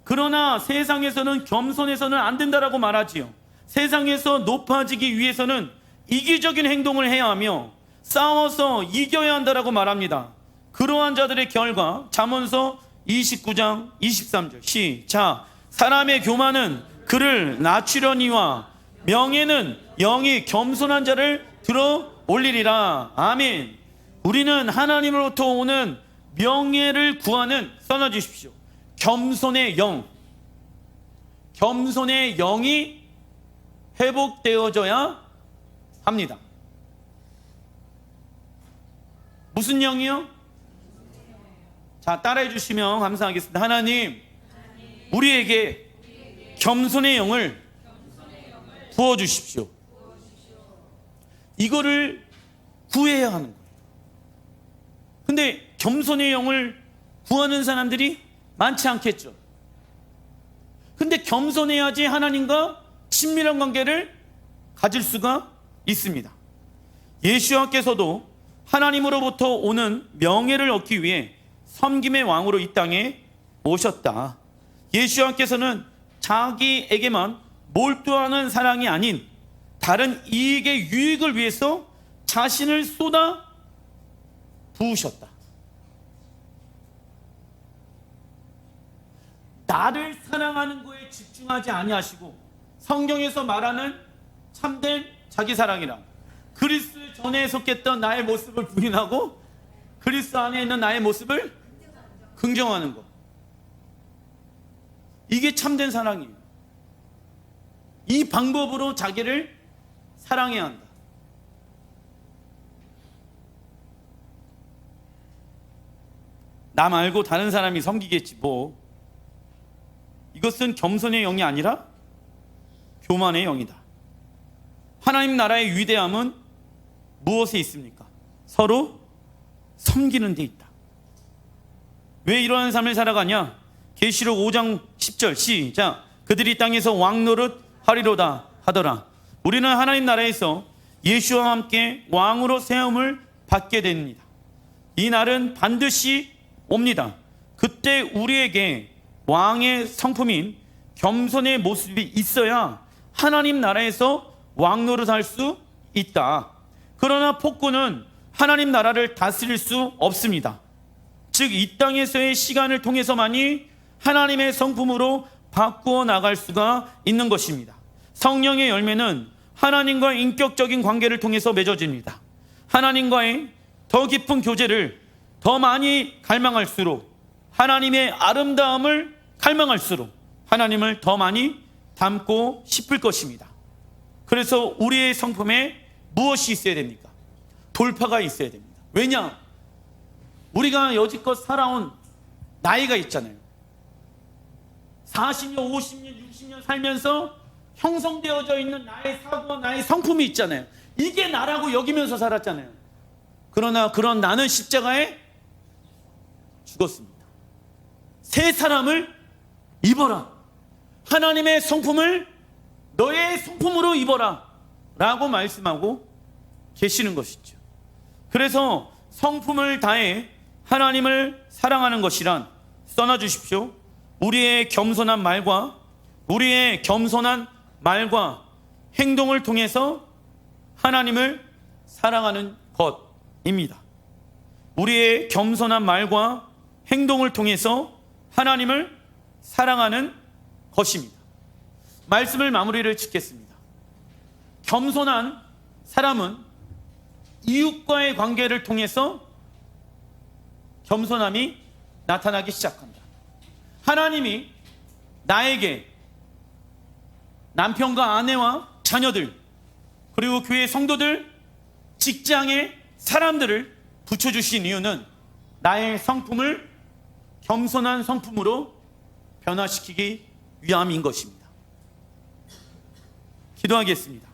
그러나 세상에서는 겸손해서는 안 된다라고 말하지요. 세상에서 높아지기 위해서는 이기적인 행동을 해야 하며 싸워서 이겨야 한다라고 말합니다. 그러한 자들의 결과 잠언서 29장 23절 시작. 사람의 교만은 그를 낮추려니와 명예는 영이 겸손한 자를 들어 올리리라. 아멘. 우리는 하나님으로부터 오는 명예를 구하는, 써놔주십시오, 겸손의 영, 겸손의 영이 회복되어져야 합니다. 무슨 영이요? 자, 따라해 주시면 감사하겠습니다. 하나님, 우리에게 겸손의 영을 부어주십시오. 이거를 구해야 하는 거예요. 근데 겸손의 영을 구하는 사람들이 많지 않겠죠. 근데 겸손해야지 하나님과 친밀한 관계를 가질 수가 있습니다. 예수와께서도 하나님으로부터 오는 명예를 얻기 위해 섬김의 왕으로 이 땅에 오셨다. 예수와께서는 자기에게만 몰두하는 사랑이 아닌 다른 이익의 유익을 위해서 자신을 쏟아 부으셨다. 나를 사랑하는 거에 집중하지 아니하시고, 성경에서 말하는 참된 자기 사랑이란 그리스도 전에 속했던 나의 모습을 부인하고 그리스도 안에 있는 나의 모습을 긍정하는 것. 이게 참된 사랑이에요. 이 방법으로 자기를 사랑해야 한다. 나 말고 다른 사람이 섬기겠지 뭐. 이것은 겸손의 영이 아니라 교만의 영이다. 하나님 나라의 위대함은 무엇에 있습니까? 서로 섬기는 데 있다. 왜 이러한 삶을 살아가냐? 계시록 5장 10절 시작. 그들이 땅에서 왕노릇 하리로다 하더라. 우리는 하나님 나라에서 예수와 함께 왕으로 세움을 받게 됩니다. 이 날은 반드시 옵니다. 그때 우리에게 왕의 성품인 겸손의 모습이 있어야 하나님 나라에서 왕노릇할 수 있다. 그러나 폭군은 하나님 나라를 다스릴 수 없습니다. 즉 이 땅에서의 시간을 통해서만이 하나님의 성품으로 바꾸어 나갈 수가 있는 것입니다. 성령의 열매는 하나님과의 인격적인 관계를 통해서 맺어집니다. 하나님과의 더 깊은 교제를 더 많이 갈망할수록, 하나님의 아름다움을 갈망할수록 하나님을 더 많이 닮고 싶을 것입니다. 그래서 우리의 성품에 무엇이 있어야 됩니까? 돌파가 있어야 됩니다. 왜냐? 우리가 여지껏 살아온 나이가 있잖아요. 40년, 50년, 60년 살면서 형성되어져 있는 나의 사고와 나의 성품이 있잖아요. 이게 나라고 여기면서 살았잖아요. 그러나 그런 나는 십자가에 죽었습니다. 새 사람을 입어라. 하나님의 성품을 너의 성품으로 입어라 라고 말씀하고 계시는 것이죠. 그래서 성품을 다해 하나님을 사랑하는 것이란, 써놔 주십시오, 우리의 겸손한 말과 행동을 통해서 하나님을 사랑하는 것입니다. 우리의 겸손한 말과 행동을 통해서 하나님을 사랑하는 것입니다. 말씀을 마무리를 짓겠습니다. 겸손한 사람은 이웃과의 관계를 통해서 겸손함이 나타나기 시작합니다. 하나님이 나에게 남편과 아내와 자녀들, 그리고 교회 성도들, 직장의 사람들을 붙여주신 이유는 나의 성품을 겸손한 성품으로 변화시키기 위함인 것입니다. 기도하겠습니다.